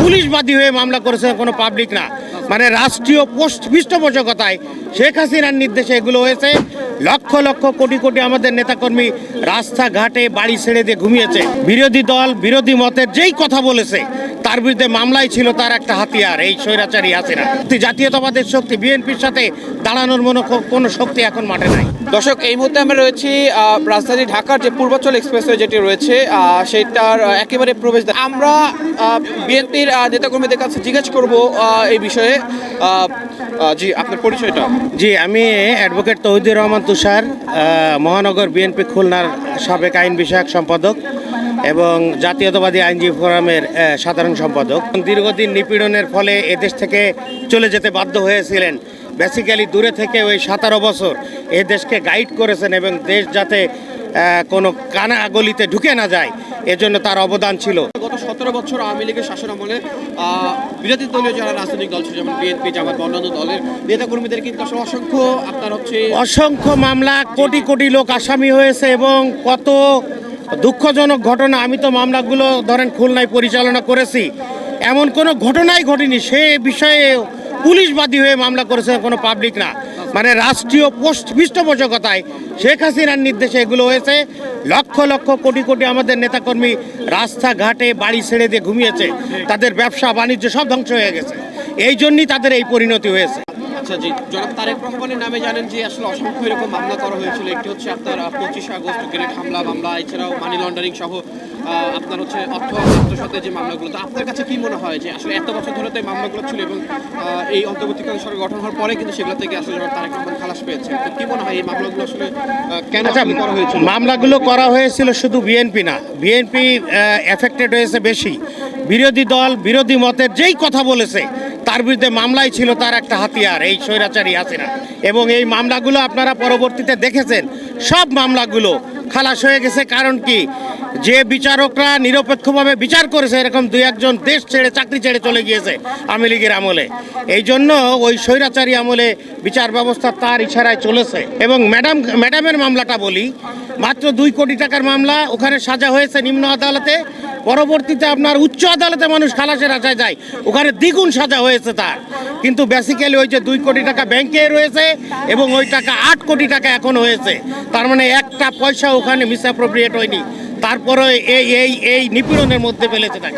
Police বাদী হয়ে মামলা করেছে, কোনো পাবলিক না। মানে রাষ্ট্রীয় পৃষ্ঠপোষকতায় শেখ হাসিনার নির্দেশে এগুলো হয়েছে। লক্ষ লক্ষ কোটি কোটি আমাদের নেতাকর্মী রাস্তাঘাটে বাড়ি ছেড়ে দিয়ে ঘুমিয়েছে। বিরোধী দল বিরোধী মতের যেই কথা বলেছে তার বিরুদ্ধে মামলাই ছিল তার একটা হাতিয়ার, এই স্বৈরাচারী হাসিনা। জাতীয়তাবাদের শক্তি বিএনপির সাথে দাঁড়ানোর কোনো শক্তি এখন মাঠে নাই। দর্শক, এই মুহূর্তে আমরা রয়েছি রাজধানী ঢাকার যে পূর্বাঞ্চল এক্সপ্রেসওয়ে যেটি রয়েছে সেটার একেবারে প্রবেশদ্বার। আমরা বিএনপির নেতাকর্মীদের কাছে জিজ্ঞেস করব এই বিষয়ে। জি, আপনার পরিচয়টা? জি, আমি অ্যাডভোকেট তৌহিদুর রহমান তুষার, মহানগর বিএনপি খুলনার সাবেক আইন বিষয়ক সম্পাদক এবং জাতীয়তাবাদী আইনজীবী ফোরামের সাধারণ সম্পাদক। দীর্ঘদিন নিপীড়নের ফলে এদেশ থেকে চলে যেতে বাধ্য হয়েছিলেন। বেসিক্যালি দূরে থেকে ওই 17 বছর এ দেশকে গাইড করেছেন এবং দেশ যাতে কোনো কানা গলিতে ঢুকে না যায় এজন্য তার অবদান ছিল। গত 17 বছর আওয়ামী লীগের শাসন আমলে বিরোধী দলীয় যারা রাজনৈতিক দল ছিল, যেমন বিএনপি, জামাত, অন্যান্য দলের নেতাকর্মীদের কিন্তু আসলে অসংখ্য মামলা, কোটি কোটি লোক আসামি হয়েছে এবং কত দুঃখজনক ঘটনা। আমি তো মামলাগুলো ধরেন খুলনায় পরিচালনা করেছি, এমন কোনো ঘটনাই ঘটেনি সে বিষয়ে পুলিশ বাদী হয়ে মামলা করেছে, কোনো পাবলিক না। মানে রাষ্ট্রীয় পৃষ্ঠপোষকতায় শেখ হাসিনার নির্দেশে এগুলো হয়েছে। লক্ষ লক্ষ কোটি কোটি আমাদের নেতাকর্মী রাস্তাঘাটে বাড়ি ছেড়ে দিয়ে ঘুমিয়েছে, তাদের ব্যবসা বাণিজ্য সব ধ্বংস হয়ে গেছে। এই জন্যই তাদের এই পরিণতি হয়েছে। আচ্ছা জি, জনাব তারেক রহমানের নামে জানেন যে আসলে অসংখ্য এরকম মামলা করা হয়েছিল। একটি হচ্ছে আপনার 25 আগস্ট গ্রেনেড হামলা মামলা, এছাড়াও মানি লন্ডারিং সহ আপনার হচ্ছে অর্থ সাথে যে মামলাগুলো। তো আপনার কাছে কি মনে হয় যে আসলে এত বছর ধরে তো এই মামলাগুলো ছিল এবং এই অন্তর্বর্তীকালীন সরকার গঠন হওয়ার পরে কিন্তু সেগুলো থেকে আসলে তারেক রহমান খালাস পেয়েছে, তো কি মনে হয় এই মামলাগুলো আসলে কেন করা হয়েছিল? মামলাগুলো করা হয়েছিল শুধু বিএনপি না, বিএনপি এফেক্টেড হয়েছে বেশি। বিরোধী দল বিরোধী মতের যেই কথা বলেছে তার বিরুদ্ধে মামলাই ছিল তার একটা হাতিয়ার, এই স্বৈরাচারী হাসিনা। এবং এই মামলাগুলো আপনারা পরবর্তীতে দেখেছেন, সব মামলাগুলো খালাস হয়ে গেছে। কারণ কি, যে বিচারকরা নিরপেক্ষভাবে বিচার করেছে এরকম 2-1 দেশ ছেড়ে চাকরি ছেড়ে চলে গিয়েছে আওয়ামী লীগের আমলে। এই জন্য ওই স্বৈরাচারী আমলে বিচার ব্যবস্থা তার ইশারায় চলেছে। এবং ম্যাডামের মামলাটা বলি, মাত্র 2 কোটি টাকার মামলা, ওখানে সাজা হয়েছে নিম্ন আদালতে, পরবর্তীতে আপনার উচ্চ আদালতে মানুষ খালাসের আশায় যায়, ওখানে দ্বিগুণ সাজা হয়েছে তার। কিন্তু বেসিক্যালি ওই যে 2 কোটি টাকা ব্যাংকে রয়েছে এবং ওই টাকা 8 কোটি টাকা এখন হয়েছে, তার মানে একটা পয়সা ওখানে মিসঅ্যাপ্রোপ্রিয়েট হয়নি। তারপরে এই নিপীড়নের মধ্যে ফেলেছে তাকে।